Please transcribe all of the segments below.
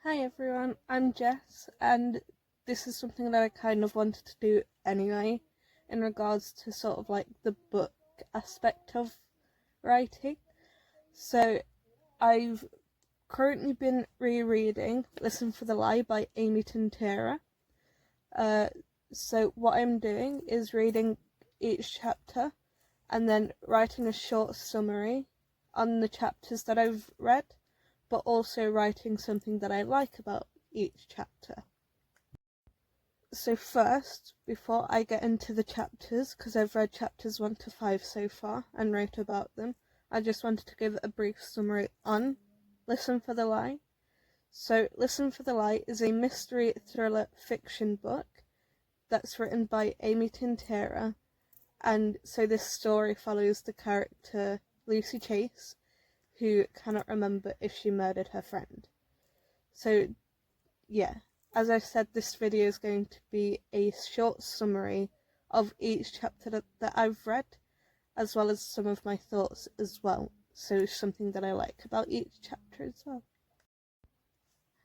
Hi everyone, I'm Jess, and this is something that I kind of wanted to do anyway, in regards to sort of like the book aspect of writing. So I've currently been rereading Listen for the Lie by Amy Tintera. So what I'm doing is reading each chapter and then writing a short summary on the chapters that I've read, but also writing something that I like about each chapter. So first, before I get into the chapters, because I've read chapters 1 to 5 so far and wrote about them, I just wanted to give a brief summary on Listen for the Lie. So Listen for the Lie is a mystery thriller fiction book that's written by Amy Tintera, and so this story follows the character Lucy Chase, who cannot remember if she murdered her friend. So yeah, as I said, this video is going to be a short summary of each chapter that I've read, as well as some of my thoughts as well, so something that I like about each chapter as well.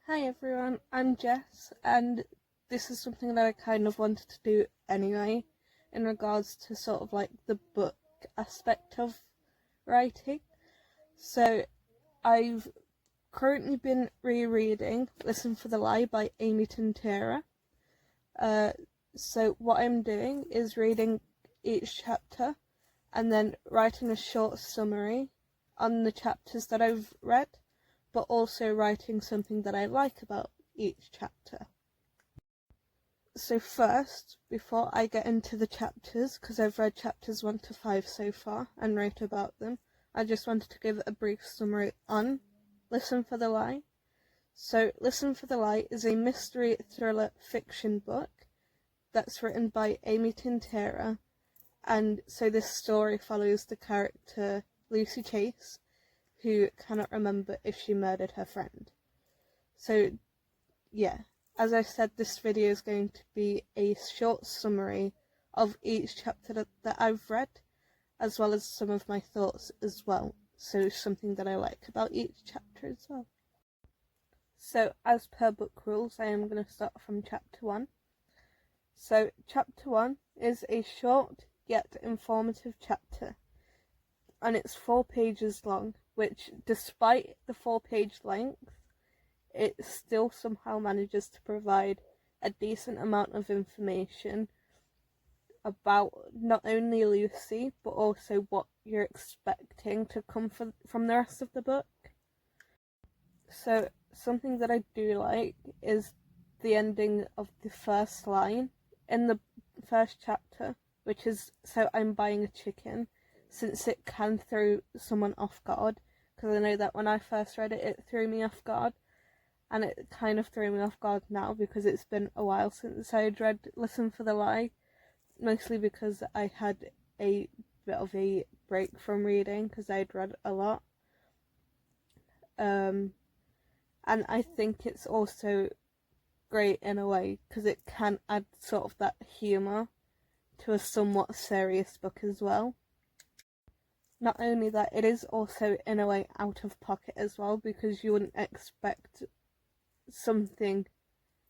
Hi everyone, I'm Jess, and this is something that I kind of wanted to do anyway, in regards to sort of like the book aspect of writing. So I've currently been rereading Listen for the Lie by Amy Tintera. So what I'm doing is reading each chapter and then writing a short summary on the chapters that I've read, but also writing something that I like about each chapter. So first, before I get into the chapters, because I've read chapters 1 to 5 so far and wrote about them, I just wanted to give a brief summary on Listen for the Lie. So Listen for the Lie is a mystery thriller fiction book that's written by Amy Tintera, and so this story follows the character Lucy Chase, who cannot remember if she murdered her friend. So yeah, as I said, this video is going to be a short summary of each chapter that I've read, as well as some of my thoughts as well, so something that I like about each chapter as well. So as per book rules, I am going to start from chapter 1. So chapter 1 is a short yet informative chapter, and it's 4 pages long, which despite the 4-page length, it still somehow manages to provide a decent amount of information about not only Lucy, but also what you're expecting to come from the rest of the book. So something that I do like is the ending of the first line in the first chapter, which is, "So I'm buying a chicken," since it can throw someone off guard, because I know that when I first read it, it threw me off guard, and it kind of threw me off guard now because it's been a while since I'd read Listen for the Lie, mostly because I had a bit of a break from reading because I'd read a lot. And I think it's also great in a way because it can add sort of that humour to a somewhat serious book as well. Not only that, it is also in a way out of pocket as well, because you wouldn't expect something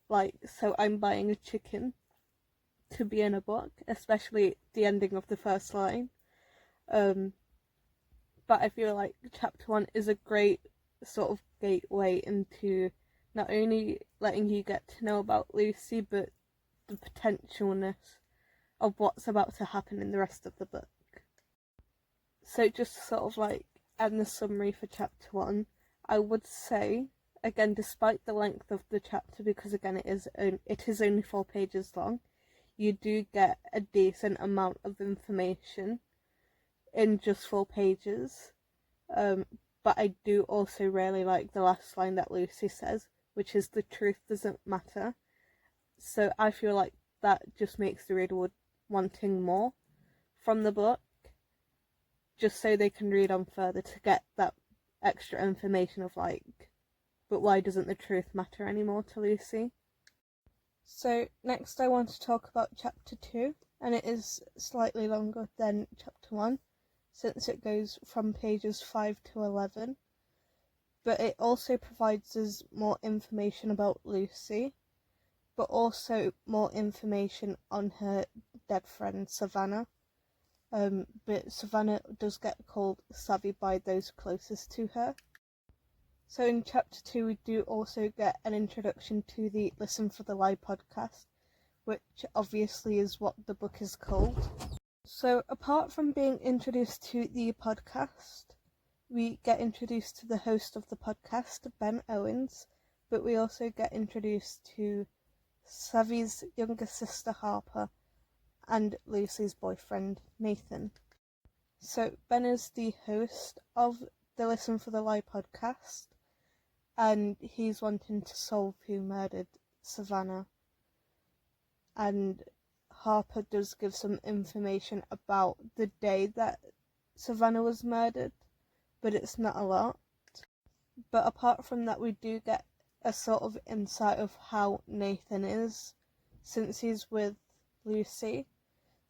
like "So I'm buying a chicken" to be in a book, especially the ending of the first line. But I feel like chapter 1 is a great sort of gateway into not only letting you get to know about Lucy, but the potentialness of what's about to happen in the rest of the book. So just sort of like end the summary for chapter 1, I would say, again, despite the length of the chapter, because again it is only 4 pages long, you do get a decent amount of information in just 4 pages. But I do also really like the last line that Lucy says, which is "The truth doesn't matter." So I feel like that just makes the reader wanting more from the book, just so they can read on further to get that extra information of like, but why doesn't the truth matter anymore to Lucy? So next I want to talk about chapter 2, and it is slightly longer than chapter 1, since it goes from pages 5 to 11. but it also provides us more information about Lucy, but also more information on her dead friend Savannah. But Savannah does get called Savvy by those closest to her. So in chapter 2 we do also get an introduction to the Listen for the Lie podcast, which obviously is what the book is called. So apart from being introduced to the podcast, we get introduced to the host of the podcast, Ben Owens, but we also get introduced to Savvy's younger sister Harper and Lucy's boyfriend Nathan. So Ben is the host of the Listen for the Lie podcast, and he's wanting to solve who murdered Savannah. And Harper does give some information about the day that Savannah was murdered, but it's not a lot. But apart from that, we do get a sort of insight of how Nathan is since he's with Lucy.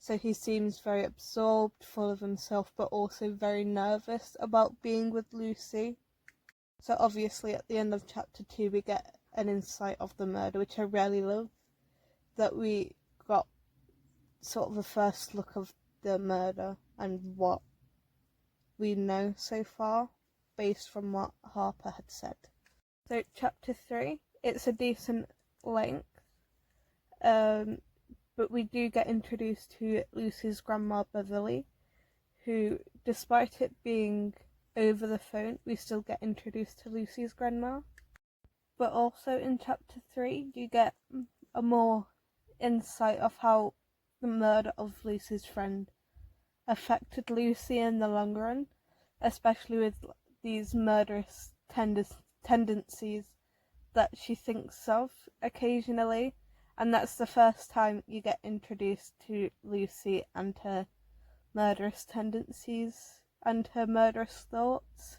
So he seems very absorbed, full of himself, but also very nervous about being with Lucy. So obviously at the end of chapter 2 we get an insight of the murder, which I really love, that we got sort of a first look of the murder and what we know so far based from what Harper had said. So chapter 3, it's a decent length, but we do get introduced to Lucy's grandma Beverly, who, despite it being over the phone, we still get introduced to Lucy's grandma. But also in chapter 3 you get a more insight of how the murder of Lucy's friend affected Lucy in the long run, especially with these murderous tendencies that she thinks of occasionally, and that's the first time you get introduced to Lucy and her murderous tendencies and her murderous thoughts.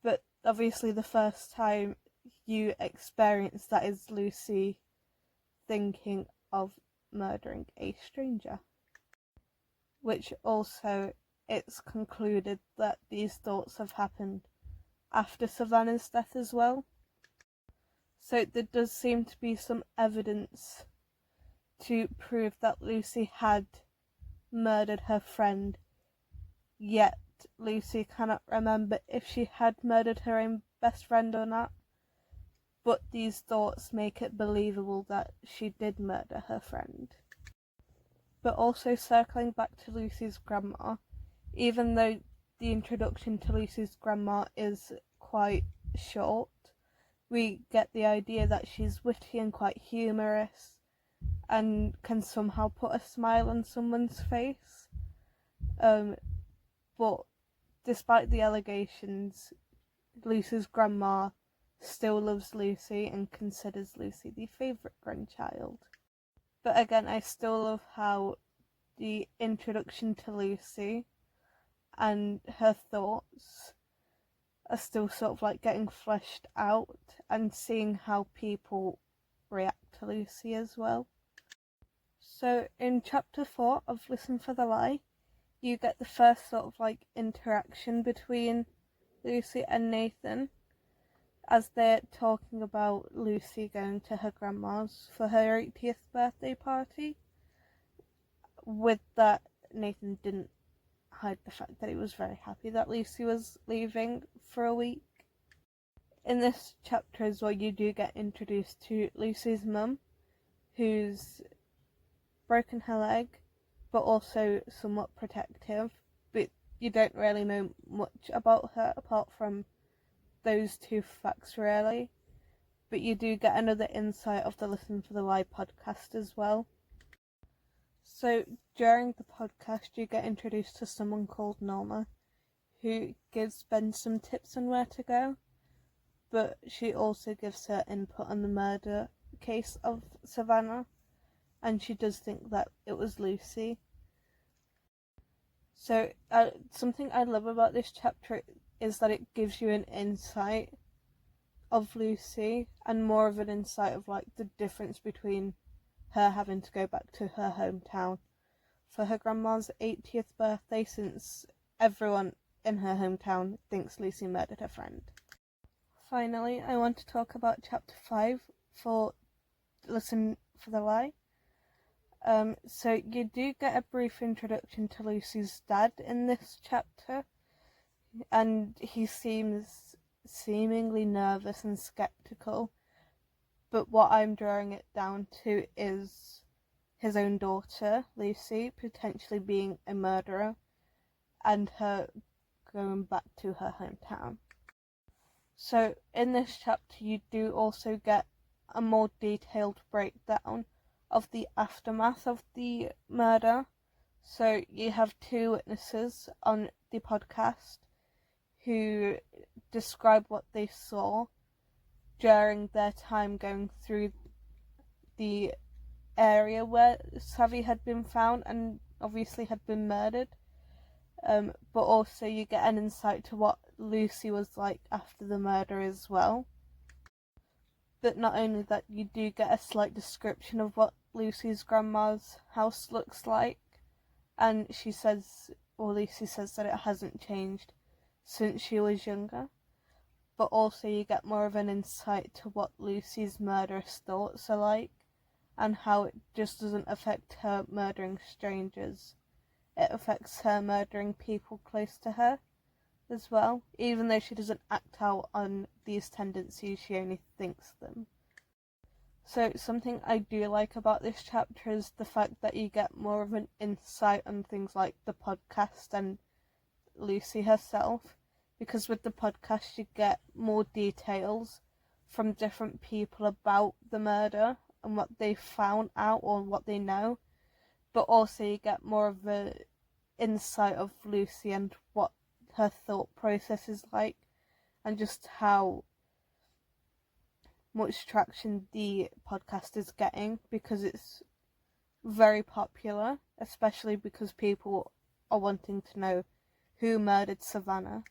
But obviously the first time you experience that is Lucy thinking of murdering a stranger, which also it's concluded that these thoughts have happened after Savannah's death as well. So there does seem to be some evidence to prove that Lucy had murdered her friend, yet Lucy cannot remember if she had murdered her own best friend or not. But these thoughts make it believable that she did murder her friend. But also circling back to Lucy's grandma, even though the introduction to Lucy's grandma is quite short, we get the idea that she's witty and quite humorous and can somehow put a smile on someone's face. But despite the allegations, Lucy's grandma still loves Lucy and considers Lucy the favourite grandchild. But again, I still love how the introduction to Lucy and her thoughts are still sort of like getting fleshed out and seeing how people react to Lucy as well. So in chapter 4 of Listen for the Lie, you get the first sort of like interaction between Lucy and Nathan as they're talking about Lucy going to her grandma's for her 80th birthday party. With that, Nathan didn't hide the fact that he was very happy that Lucy was leaving for a week. In this chapter as well, you do get introduced to Lucy's mum, who's broken her leg, but also somewhat protective, but you don't really know much about her apart from those two facts really. But you do get another insight of the Listen for the Lie podcast as well. So during the podcast you get introduced to someone called Norma, who gives Ben some tips on where to go, but she also gives her input on the murder case of Savannah, and she does think that it was Lucy. So something I love about this chapter is that it gives you an insight of Lucy and more of an insight of like the difference between her having to go back to her hometown for her grandma's 80th birthday, since everyone in her hometown thinks Lucy murdered her friend. finally, I want to talk about chapter 5 for Listen for the Lie. So you do get a brief introduction to Lucy's dad in this chapter, and he seems seemingly nervous and skeptical, but what I'm drawing it down to is his own daughter, Lucy, potentially being a murderer, and her going back to her hometown. So in this chapter you do also get a more detailed breakdown of the aftermath of the murder. So you have two witnesses on the podcast who describe what they saw during their time going through the area where Savvy had been found and obviously had been murdered. But also you get an insight to what Lucy was like after the murder as well. But not only that, you do get a slight description of what Lucy's grandma's house looks like, and she says, or Lucy says, that it hasn't changed since she was younger. But also you get more of an insight to what Lucy's murderous thoughts are like, and how it just doesn't affect her murdering strangers. It affects her murdering people close to her as well. Even though she doesn't act out on these tendencies, she only thinks them. So something I do like about this chapter is the fact that you get more of an insight on things like the podcast and Lucy herself, because with the podcast you get more details from different people about the murder and what they found out or what they know, but also you get more of an insight of Lucy and what her thought process is like, and just how much traction the podcast is getting, because it's very popular, especially because people are wanting to know who murdered Savannah.